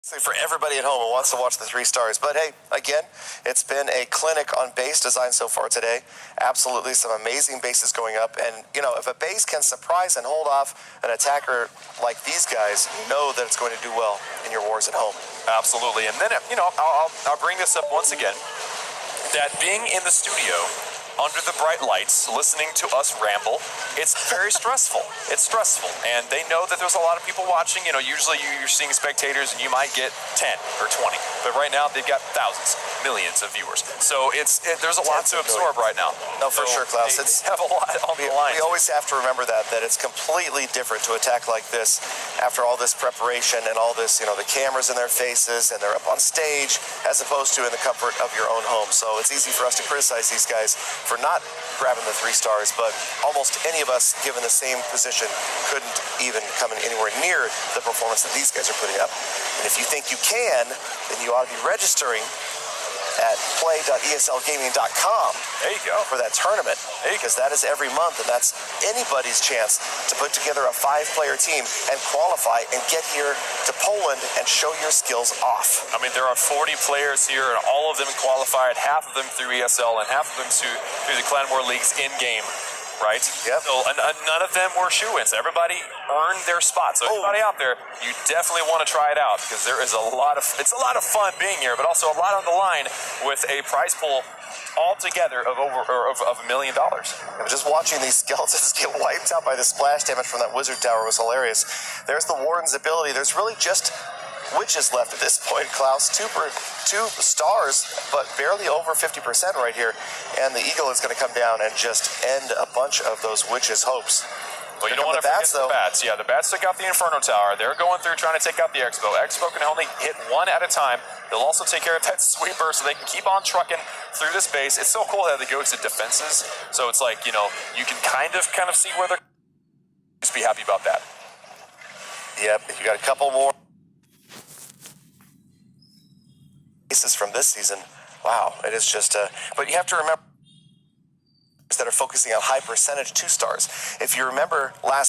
For everybody at home who wants to watch the 3 stars. But hey, again, it's been a clinic on base design so far today. Absolutely some amazing bases going up. And, you know, if a base can surprise and hold off an attacker like these guys, you know that it's going to do well in your wars at home. Absolutely. And then, you know, I'll bring this up once again, that being in the studio under the bright lights, listening to us ramble, it's very stressful. It's stressful. And they know that there's a lot of people watching. You know, usually you're seeing spectators and you might get 10 or 20. But right now they've got thousands, millions of viewers. So there's a lot to absorb right now. No, for sure, Klaus. It's have a lot on the line. We always have to remember that it's completely different to attack like this after all this preparation and all this, you know, the cameras in their faces and they're up on stage as opposed to in the comfort of your own home. So it's easy for us to criticize these guys for not grabbing the 3 stars, but almost any of us given the same position couldn't even come in anywhere near the performance that these guys are putting up. And if you think you can, then you ought to be registering at play.eslgaming.com. There you go. For that tournament, because that is every month, and that's anybody's chance to put together a 5-player team and qualify and get here to Poland and show your skills off. I mean, there are 40 players here, and all of them qualified, half of them through ESL and half of them through the Clan War Leagues in-game. Right? Yep. So none of them were shoo-ins. Everybody earned their spot. So everybody out there, you definitely want to try it out because there is it's a lot of fun being here, but also a lot on the line with a prize pool altogether of $1 million. Just watching these skeletons get wiped out by the splash damage from that wizard tower was hilarious. There's the warden's ability. There's really just witches left at this point, Klaus. 2 stars, but barely over 50% right here. And the eagle is going to come down and just end a bunch of those witches' hopes. Well, you don't want to forget the bats. Yeah, the bats took out the Inferno Tower. They're going through trying to take out the Expo. Expo can only hit 1 at a time. They'll also take care of that sweeper so they can keep on trucking through this base. It's so cool how they go to defenses. So it's like, you know, you can kind of see where they're... Just be happy about that. Yep, you got a couple more from this season. Wow, it is just but you have to remember that are focusing on high percentage 2 stars. If you remember last